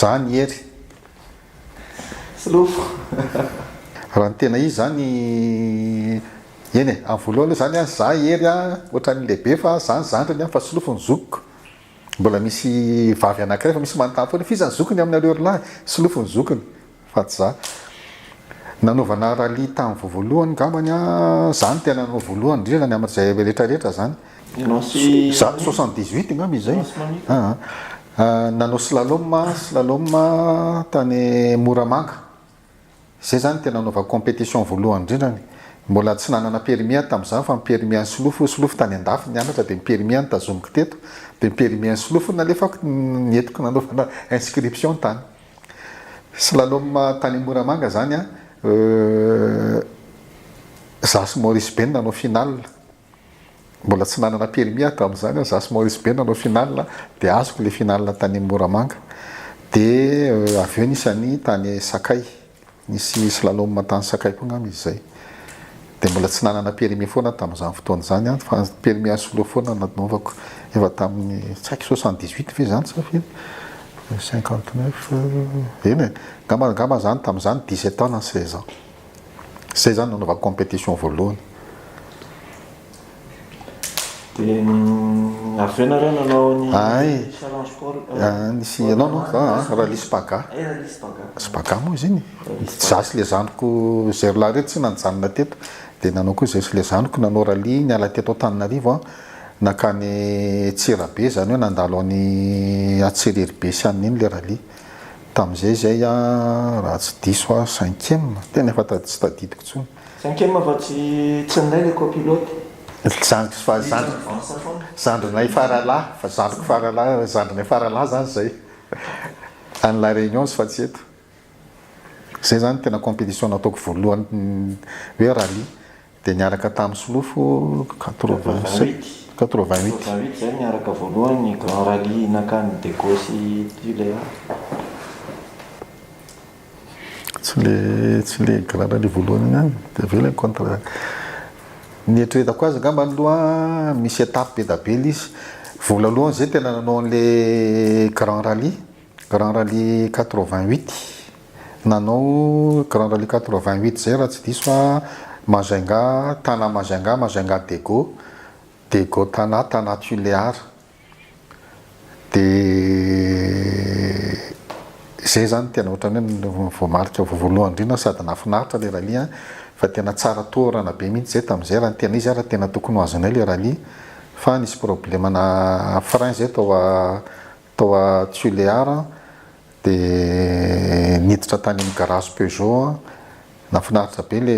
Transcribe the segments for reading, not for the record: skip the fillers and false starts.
Zany ery slofo raha ny tena izy zany eny e amin'ny voalohany zany a za ery a ohatran'ny lehibe fa zany zandriny a fa solofo ny zokiko mbola misy vavy anankiray fa misy manontany foana fiza ny zokiny aminareo lahy solofo ny zokiny fa tsy za nanaovana rally tamin'ny voalohany ngambany a zany tena nanao voalohany indrindra ny amin'izay rehetrarehetra zany 78 ngamba izay nanao slalom tany Moramanga zay zany tena nanaovako compétition voalohany indrindrany mbola tsy nanana permis tamin'izany fa permis solofo tany andafy nianatra dia permis nitazomiko teto dia permis solofo nalefako netiko nanaovana inscription tany slalom tany Moramanga zany a Zasy Maurice Ben nanao final mbola tsy nanana permis tamin'izany Zasy Maurice Ben nanao final dia azoko le final tany Moramanga dia avy eo nisany tany Sakay nisy slalom tany Sakay koa ngamba izy zay dia mbola tsy nanana permis foana tamin'izany fotoana zany fa permis solo foana nanaovako efa tamin'ny tsy haiko 78 ve zany sa firy 59 eny ngamba zany tamin'izany 17 ans na 16 ans zay zany nanaovako compétition voalohany dia avy eo nareo nanao ny challenge sport nisy non rally Spaga Spaga moa izy iny zasy le zanoko zay rola reto tsy nanjanona teto dia nanao koa zay sy le zanoko nanao rally niala teto Antananarivo nakany Tsirabe zany hoe nandalo any Antsirirybe sy an'iny le rally tamin'izay zay raha tsy diso 5e tena efa tsy tadidiko tsony 5e fa tsy ninay le copilote zandrinay faralahy fa zandriko faralahy zandrinay faralahy zany zay any La Réunion fa tsy eto zay zany tena compétition nataoko voalohany hoe rally dia niaraka tamin'ny solofo 88 zay niaraka voalohany grand rally nakany Degosy Tulea tsy le grand rally voalohany ihany dia aveo le contre nieritreretako azy ngamba aloha misy étape be da be izy voalohany zay tena nanao an'le grand rally 88 nanao grand rally 88 zay raha tsy diso Majunga tana Majunga Dego tana Tulear dia zay zany tena ohatran'ny hoe voamarika voalohany indrindra sady nahafinaritra le rally fa tena tsara toerana be mihitsy zay tamin'izay raha ny tena izy raha tena tokony ho azonay le rally fa nisy problème na frein zay tao Tulear dia niditra tany amin'ny garage Peugeot nafinaritra be le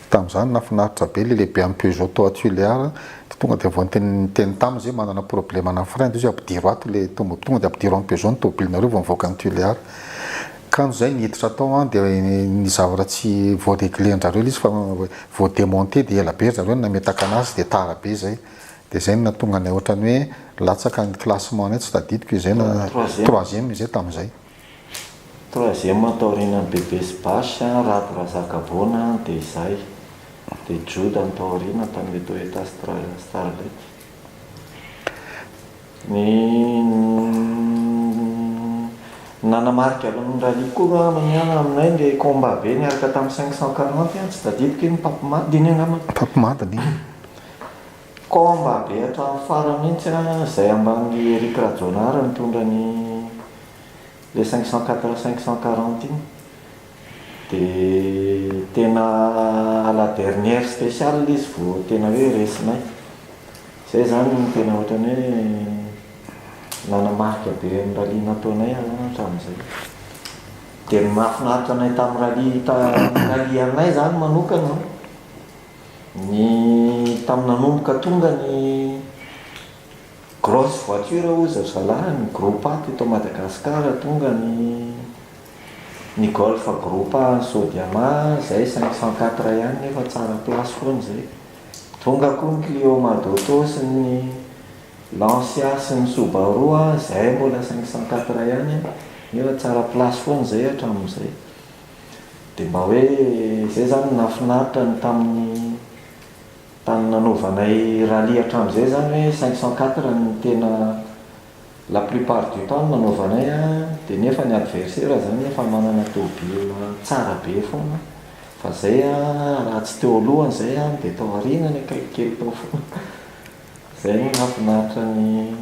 tamin'izany nafinaritra be le lehibe amin'ny Peugeot tao Tulear tonga dia vao teny tamin'ny zay manana problème na frein dia ampidiro ato le tonga dia ampidiro amin'ny Peugeot ny tomobilinareo vao mivoaka ny Tulear kanjo zay niditra tao dia ny zavatra tsy voareglé anjareo izy fa vao démonté dia ela be zareo nametaka anazy dia tara be zay dia zay natonga ny ohatrany hoe latsaka ny classement ny tsy tadidiko izay na 3e izay tamin'izay 3e taoriana BBS Bash Rady Razakabona dia izay dia Juda ny taoriana tamin'ny Toyota Starlet nanamarika amin'ny rally koa maniana aminay le combat be niaraka tamin'ny 540 tsy tadidiko iny Papimady iny angamba Papimady combat be hatramin'ny farany mihitsy zay ambany Eric Rajonara mitondra ny le 540 iny dia tena à la dernière spéciale izy vao tena hoe resinay zay zany tena ohatrany hoe nanamarika be amin'ny rally nataonay hatramin'izay dia mahafinaritra anay tamin'ny rally aminay zany manokana ny tamin'ny nanomboka tonga ny grosse voiture ozy zalahy ny gros paty eto Madagasikara tonga ny ny golf groupe Sodiama zay 504 ihany nefa tsara place foana zay. Tonga koa ny Clio Madoto sy ny Lancia sy ny Subaru zay mbola 504 ihany nefa tsara place foana zay hatramin'izay. Dia mba hoe zay zany nafinaritra ny tamin'ny tany nanaovanay rally hatramin'izay zany hoe 504 ny tena la plupart du temps nanaovanay dia nefa ny adversaire zany efa manana tôbile tsara be foana fa zay raha tsy teo alohany zay dia tao aorianany akaiky kely tao foana. Zay no nafinaritra ny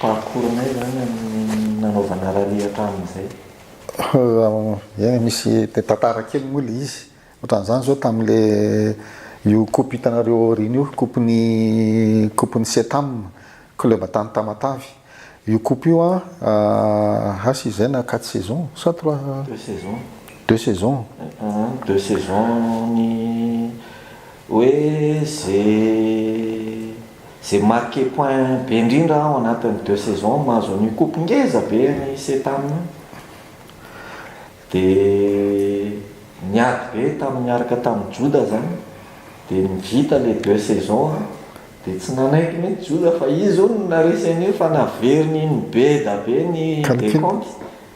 parcours-nay zany amin'ny nanaovana rally hatramin'izay. Misy tantara kely moa ilay izy ohatran'izany zao tamin'le io coupe hitanareo aoriana io coupe-ny Setam club tany Tamatavy. Io coupe io asy izay na 4 saisons sa 3 2 saisons 2 saisons ny hoe zay marqué point be indrindra ao anatin'ny 2 saisons mahazo ny coupe ngeza be ny Setam. Dia niady be miaraka tamin'ny Joda zany dia nivita le 2 saisons dia tsy nanaiky mihitsy Joda fa izy zao no naresy an'io fa naveriny iny be da be ny décompte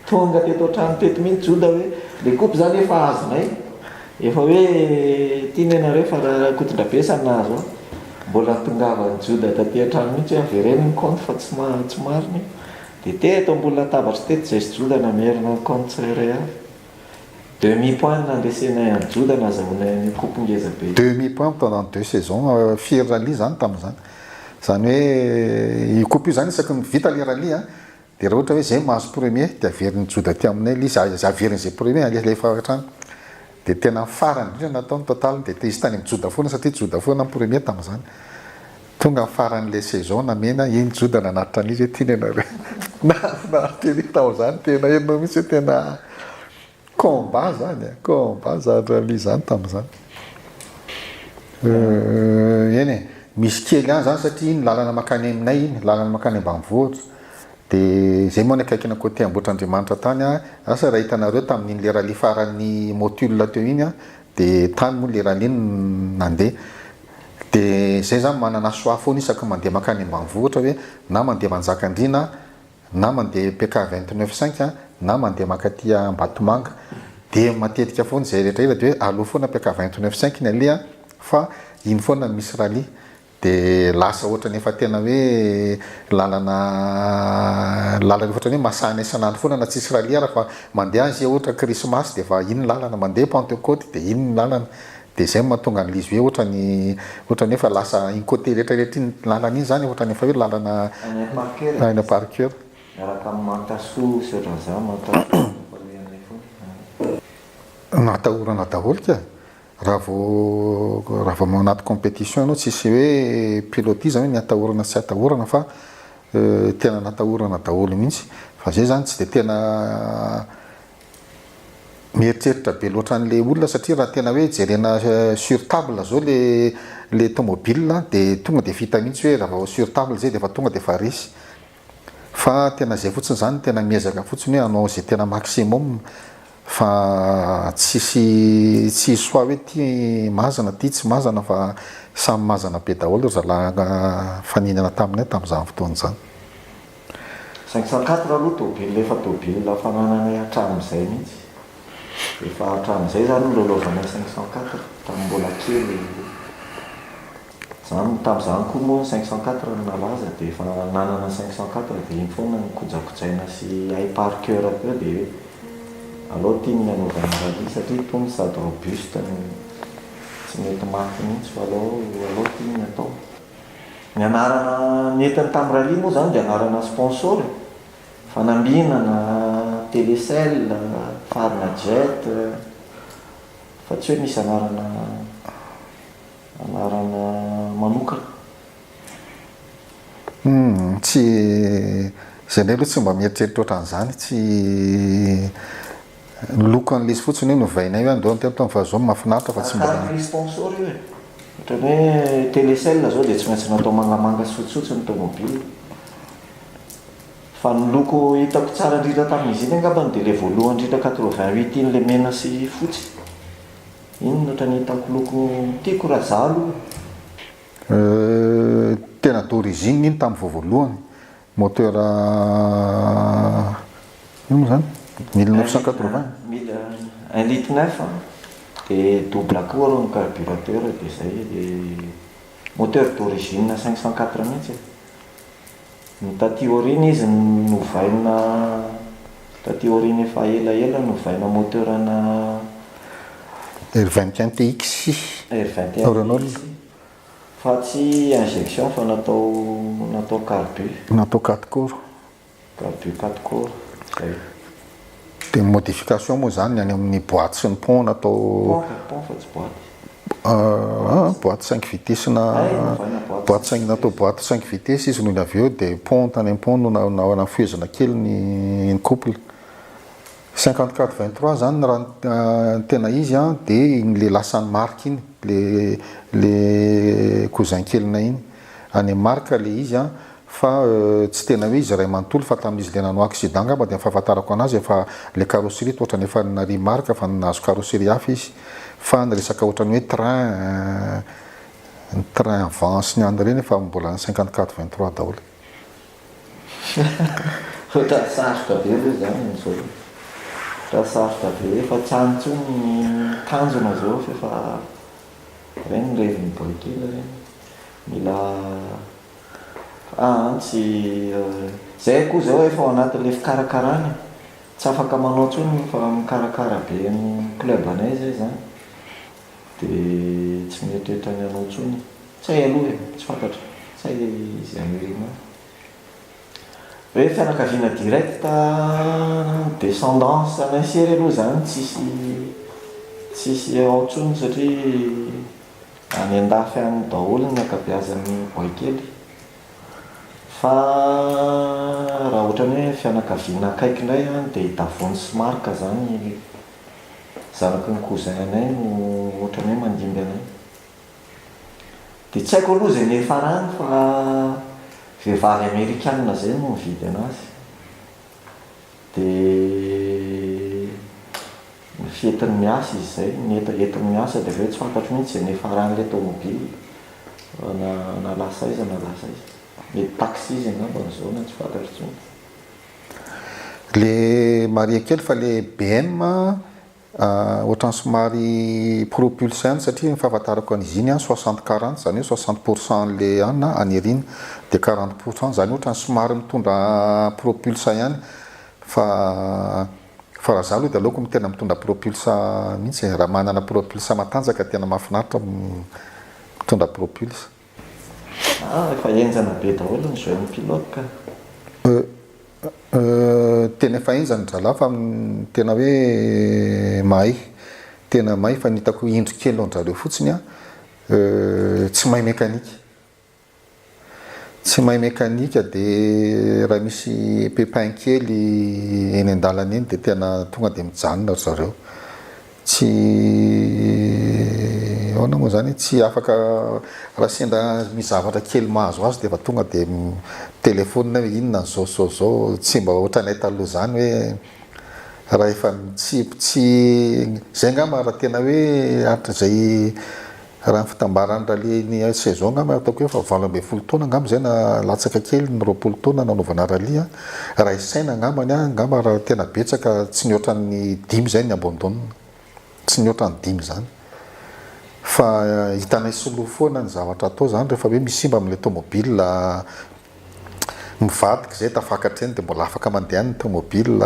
tonga teto an-trano teto mihitsy Joda hoe le coupe zany efa azonay efa hoe tia nenareo fa raha kotondrabesany nahazo mbola tongava ny Joda taty an-trano mihitsy hoe avereny ny compte fa tsy mariny dia teto ambony latabatra teto zay sy Joda namerina ny compte tsirairay avy. Demi-point nandesenay any Joda nahazahoanay ny coupe ngeza be. Demi-point pendant 2 saisons firy rally zany tamin'izany. Zany hoe io coupe io zany isaky ny vita le rally dia raha ohatra hoe zay mahazo premier dia averin'ny Joda ty aminay le izy averin'izay premier alefa hatrany. Dia tena farany indrindra nataony total dia izy tany amin'ny Joda foana satria Joda foana ny premier tamin'izany. Tonga faran'le saison namena iny Joda nanatitra an'izy hoe tiany ianareo. Nafinaritra ery tao zany tena enao mihitsy hoe tena combat zany rally zany tamin'izany. Eny misy kely any zany satria iny lalana makany aminay iny lalana makany ambanivohitra dia zay moa ny akaikina côté Ambohitrandriamanitra tany asa raha hitanareo tamin'iny le rally faran'ny Motul teo iny dia tany moa le rally iny nandeha. Dia zay zany manana soa foana isaky mandeha makany ambanivohitra hoe na mandeha Manjakandriana na mandeha PK 29.5 na mandeha makaty Ambatomanga dia matetika foana zay rehetra dia hoe aloha foana PK 29.5 ny aleha fa iny foana misy rally dia lasa ohatra nefa tena hoe lalana ohatra hoe masana isan'andro foana na tsisy rally raha fa mandeha azy ohatra Krismasy dia fa iny lalana mandeha Pentecôte dia iny lalana dia zay mahatonga an'izy hoe ohatra ny efa lasa iny côté rehetrarehetra iny lalana iny zany ohatra nefa hoe lalana any parceur miaraka amin'ny Mantaso sy ohatran'izany natahorana daholo ka raha vao manaty compétition ianao tsisy hoe pilotisme hoe ny atahorana sy atahorana fa tena natahorana daholo mihitsy fa zay zany tsy dia tena mieritreritra be loatra an'le olona satria raha tena hoe jerena sur table zao le tomobile dia tonga dia vita mihitsy hoe raha vao sur table zay dia fa tonga dia fa resy fa tena zay fotsiny zany tena miezaka fotsiny hoe anao zay tena maximum fa tsy soa hoe ty mazana ty tsy mazana fa samy mazana be daholo zalahy faninana taminay tamin'izany fotoana zany. 504 aloha tôbile efa tôbile fanananay hatramin'izay mihitsy efa hatramin'izay zany lolovanay 504 tamin'ny mbola kely zany tamin'izany koa moa 504 no nalaza dia efa nanana 504 dia iny foana ny kojakojaina sy hay par cœur koa dia aloha tia ny anaovana rally satria tony sady robuste tsy mety maty mihitsy fa aloha tia ny atao. Ny anarana netiny tamin'ny rally moa zany dia anarana sponsor fanambinana Telecel Farna Jet fa tsy hoe misy anarana manokana. Tsy zay ndray aloha tsy mba mieritreritra ohatran'izany tsy loko an'ilay fotsiny hoe novainay hoe andao ny fa zao mahafinaritra fa tsy mba sponsor io ohatran'ny hoe Telecel zao dia tsy maintsy natao mangamanga sotsotso ny tomobile Fa ny loko hitako tsara indrindra tamin'izy iny angambany dia le voalohany indrindra 88 iny le mena sy fotsy. Iny no ohatrany hitako loko tiako raha zalo. Tena d'origine iny tamin'ny voalohany. Moteur ino zany 1980 1,9 litre dia double accord ny carburateur dia zay dia moteur d'origine 504 mihitsy. Ny taty aoriana izy novaina taty aoriana efa elaela novaina moteurana R21 TX R21 Renault fa tsy injection fa natao carbu. Natao 4 corps. Carbu 4 corps. Zay. Dia modification moa zany any amin'ny boîte sy ny pont natao pont fa tsy boîte. Boîte 5 vitesses boîte 5 natao boîte 5 vitesses izy noho ny avy eo dia pont tany pont no nafezana kely ny couple 54-23 zany raha tena izy dia le lasan'ny marque iny le cousin kelina iny any marque le izy fa tsy tena hoe izy ray manontolo fa tamin'izy le nanao accident ngamba dia fahafantarako anazy efa le carrosserie ohatrany efa nary marque fa nahazo carrosserie hafa izy fa ny resaka ohatrany hoe train avant sy ny andro reny efa mbola 54-23 daholo. Ohatry sarotra be aloha zany zao. Raha sarotra be efa tsy antso ny tanjona zao efa reny reviny boy kely reny. Mila tsy zay koa zao efa ao anatin'le fikarakarana. Tsy afaka manao tsony fa mikarakara be ny club anay zay zany. Dia tsy mieritreritra ny anao tsony. Tsy hay aloha tsy fantatra. Tsy hay izy amirina. Hoe fianakaviana direct descendance anay sery aloha zany tsisy ao tsony satria any an-dafy any daholo ny ankabeazan'ny boy kely. Fa raha ohatrany hoe fianakaviana akaiky indray dia Davony sy Marka zany zanaky ny cousin anay no ohatrany hoe mandimby anay. Dia tsy haiko aloha zay nefarany fa vehivavy Amerikanina zay no mividy anazy. Dia fientin'ny miasa izy zay, entin'ny miasa dia hoe tsy fantatro mihitsy zay nefaran'ilay tomobily na lasa izy na lasa izy. Mety taxi izy angamba zao na tsy fantatro tsony. Le maria kely fa le BM ohatrany somary propulsé any satria ny fahafantarako an'izy iny 60-40 zany hoe 60% le anina aniriny dia 40% zany ohatrany somary mitondra propulsé ihany fa raha zaho aloha dia aleoko tena mitondra propulsé mihitsy raha manana propulsé matanjaka tena mahafinaritra mitondra propulsé. Efa enjana be daholo ny zoen'ny pilote ka. Tena efa enjana drala fa tena hoe mahay tena mahay fa nitako indro kely andrareo fotsiny tsy mahay mekanika. Tsy mahay mekanika dia raha misy pépin kely eny an-dalana eny dia tena tonga dia mijanona zareo. Tsy ahoana moa zany tsy afaka raha sendra mizavatra kely mahazo azy dia efa tonga dia telefônina hoe inona zao tsy mba ohatranay taloha zany hoe raha efa tsy zay ngamba raha tena hoe hatrizay raha fitambarany rally ny saison ngamba ataoko hoe fa 20 taona ngamba zay na latsaka kely ny 20 taona nanaovana rally raha isaina ngambany ngamba raha tena betsaka tsy ny ohatran'ny 5 zay ny abandonina tsy ny ohatran'ny 5 zany fa hitanay soloa foana ny zavatra atao zany rehefa hoe misimba amin'ilay tomobile mivadika zay tafakatra eny dia mbola afaka mandeha ny tomobile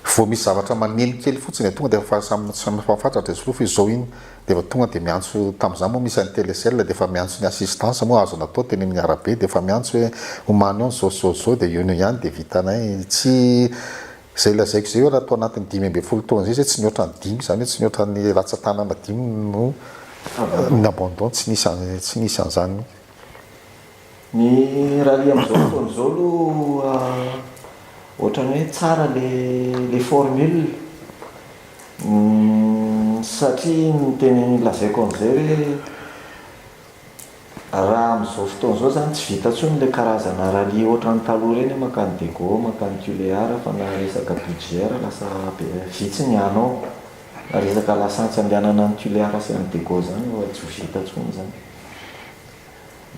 vao misy zavatra maneny kely fotsiny tonga dia samy fafantatra izy fa izao iny dia efa tonga dia miantso tamin'izany moa misy any télécell dia efa miantso ny assistance moa azo natao teny amin'ny arabe dia efa miantso hoe homany ao zao dia io ihany dia vitanay tsy zay lazaiko zay hoe raha atao anatin'ny 15 taona zay tsy ny ohatran'ny 5 zany hoe tsy ny ohatran'ny ratsan-tanana 5 no ny abandon tsy nisy an'izany. Ny rally amin'izao fotoana izao aloha ohatrany hoe tsara le formule satria ny teny lazaiko an'izay hoe raha amin'izao fotoana izao zany tsy vita ntsony le karazana rally ohatra ny taloha reny makany Dego, makany Tuléar fa na resaka budget lasa vitsy ny anao. Na resaka lasantsy andehanana ny Tuléar sy ny Dego zany tsy ho vita ntsony zany.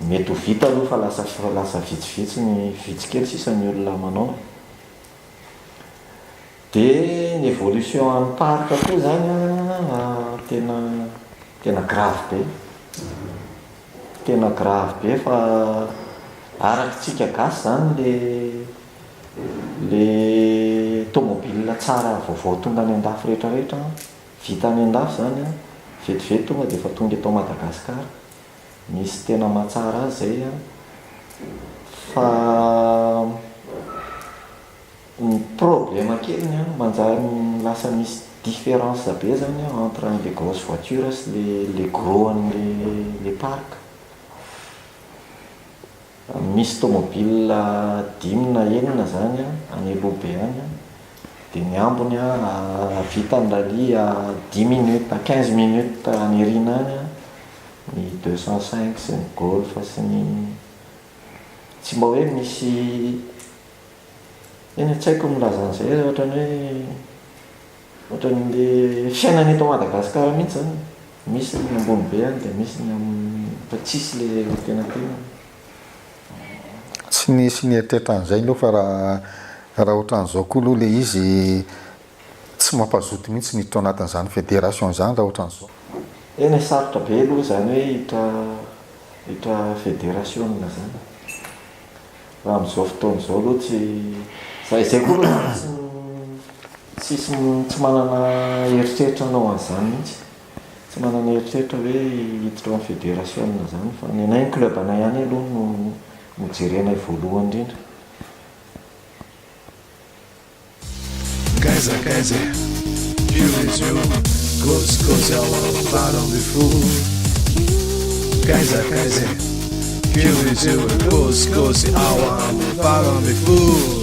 Mety ho vita aloha fa lasa vitsivitsy ny vitsikely sisan'ny olona manao. Dia ny évolution amin'ny parc koa zany tena grave be. Tena grave be fa arakitsika gasy zany le tomobile tsara vaovao tonga any andafy rehetrarehetra vita any andafy zany vetivety tonga dia efa tonga eto Madagasikara. Misy tena mahatsara azy zay fa ny problème keliny manjary lasa misy différence be zany entre les grosses voitures sy les gros an'le parc. Misy tomobile 5 na 6 zany any Lobe any dia ny ambony vita ny rally 10 minutes à 15 minutes any Irina any ny 205 sy ny Golf sy ny tsy mba hoe misy eny tsy haiko milaza an'izay ohatran'le fiainana eto Madagasikara mihitsy zany. Misy ny ambony be any dia misy ny fa tsisy le tenatena. Tsy nisy nieritreretra an'izay aloha fa raha ohatran'izao koa aloha le izy tsy mampazoto mihitsy niditra ao anatin'izany fédération zany raha ohatran'izao. Eny sarotra be aloha zany hoe hiditra fédération zany. Raha amin'izao fotoana izao aloha izay koa aloha tsy manana eritreritra anao an'izany mihitsy. Tsy manana eritreritra hoe hiditra amin'ny fédération zany fa ny anay club anay ihany aloha no jerenay voalohany indrindra. Kaiser, pure as you, cozy ao amin'ny farany fo. Kaiser, pure as you, cozy ao amin'ny farany fo.